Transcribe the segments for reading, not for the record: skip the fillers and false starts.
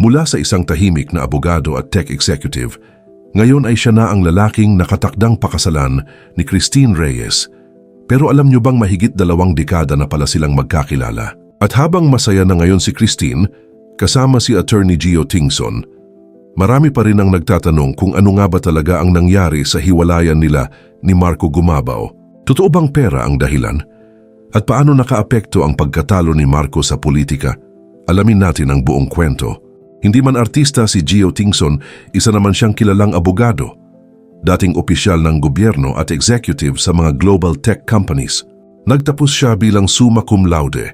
Mula sa isang tahimik na abogado at tech executive, ngayon ay siya na ang lalaking nakatakdang pakasalan ni Christine Reyes. Pero alam niyo bang mahigit 2 dekada na pala silang magkakilala? At habang masaya na ngayon si Christine, kasama si Attorney Gio Tingson, marami pa rin ang nagtatanong kung ano nga ba talaga ang nangyari sa hiwalayan nila ni Marco Gumabao. Totoo bang pera ang dahilan? At paano nakaapekto ang pagkatalo ni Marco sa politika? Alamin natin ang buong kwento. Hindi man artista si Gio Tingson, isa naman siyang kilalang abogado, dating opisyal ng gobyerno at executive sa mga global tech companies. Nagtapos siya bilang summa cum laude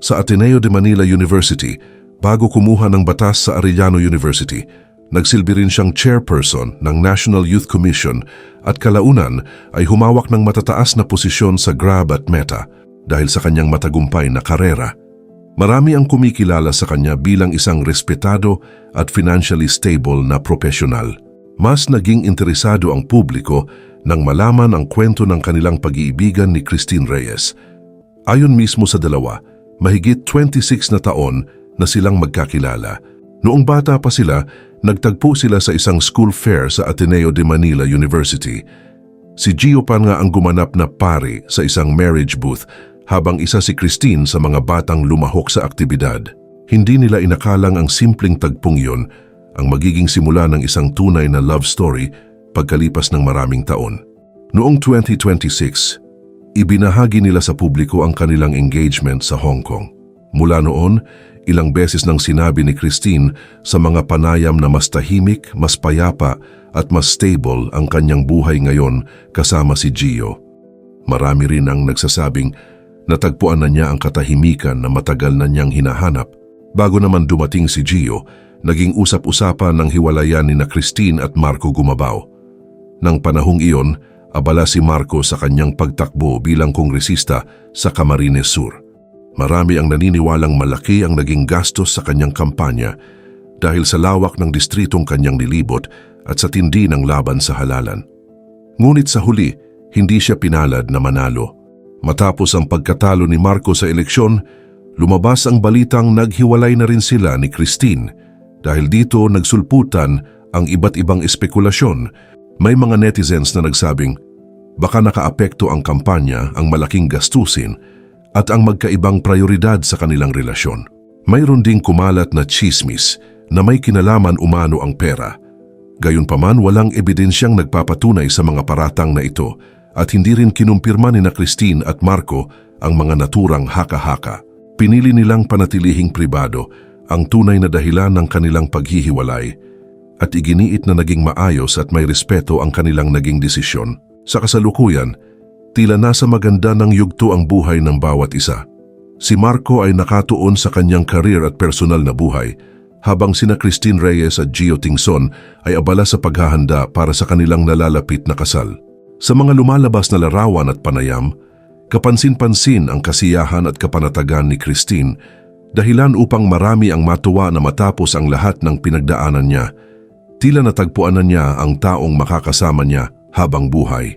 sa Ateneo de Manila University bago kumuha ng batas sa Arellano University. Nagsilbi rin siyang chairperson ng National Youth Commission at kalaunan ay humawak ng matataas na posisyon sa Grab at Meta dahil sa kanyang matagumpay na karera. Marami ang kumikilala sa kanya bilang isang respetado at financially stable na profesional. Mas naging interesado ang publiko nang malaman ang kwento ng kanilang pag-iibigan ni Christine Reyes. Ayon mismo sa dalawa, mahigit 26 na taon na silang magkakilala. Noong bata pa sila, nagtagpo sila sa isang school fair sa Ateneo de Manila University. Si Gio pa nga ang gumanap na pari sa isang marriage booth habang isa si Christine sa mga batang lumahok sa aktibidad. Hindi nila inakalang ang simpleng tagpong iyon ang magiging simula ng isang tunay na love story pagkalipas ng maraming taon. Noong 2026, ibinahagi nila sa publiko ang kanilang engagement sa Hong Kong. Mula noon, ilang beses nang sinabi ni Christine sa mga panayam na mas tahimik, mas payapa at mas stable ang kanyang buhay ngayon kasama si Gio. Marami rin ang nagsasabing natagpuan na niya ang katahimikan na matagal na niyang hinahanap. Bago naman dumating si Gio, naging usap-usapan ng hiwalayan ni na Christine at Marco Gumabao. Nang panahong iyon, abala si Marco sa kanyang pagtakbo bilang kongresista sa Camarines Sur. Marami ang naniniwalang malaki ang naging gastos sa kanyang kampanya dahil sa lawak ng distritong kanyang nilibot at sa tindi ng laban sa halalan. Ngunit sa huli, hindi siya pinalad na manalo. Matapos ang pagkatalo ni Marco sa eleksyon, lumabas ang balitang naghiwalay na rin sila ni Christine. Dahil dito nagsulputan ang iba't ibang espekulasyon. May mga netizens na nagsabing baka nakaapekto ang kampanya, ang malaking gastusin at ang magkaibang prioridad sa kanilang relasyon. Mayroon ding kumalat na chismis na may kinalaman umano ang pera. Gayunpaman walang ebidensyang nagpapatunay sa mga paratang na ito at hindi rin kinumpirma ni na Christine at Marco ang mga naturang haka-haka. Pinili nilang panatilihing pribado ang tunay na dahilan ng kanilang paghihiwalay at iginiit na naging maayos at may respeto ang kanilang naging desisyon. Sa kasalukuyan, tila nasa maganda ng yugto ang buhay ng bawat isa. Si Marco ay nakatuon sa kanyang karir at personal na buhay, habang sina Christine Reyes at Gio Tingson ay abala sa paghahanda para sa kanilang nalalapit na kasal. Sa mga lumalabas na larawan at panayam, kapansin-pansin ang kasiyahan at kapanatagan ni Christine, dahilan upang marami ang matuwa na matapos ang lahat ng pinagdaanan niya. Tila natagpuan na niya ang taong makakasama niya habang buhay.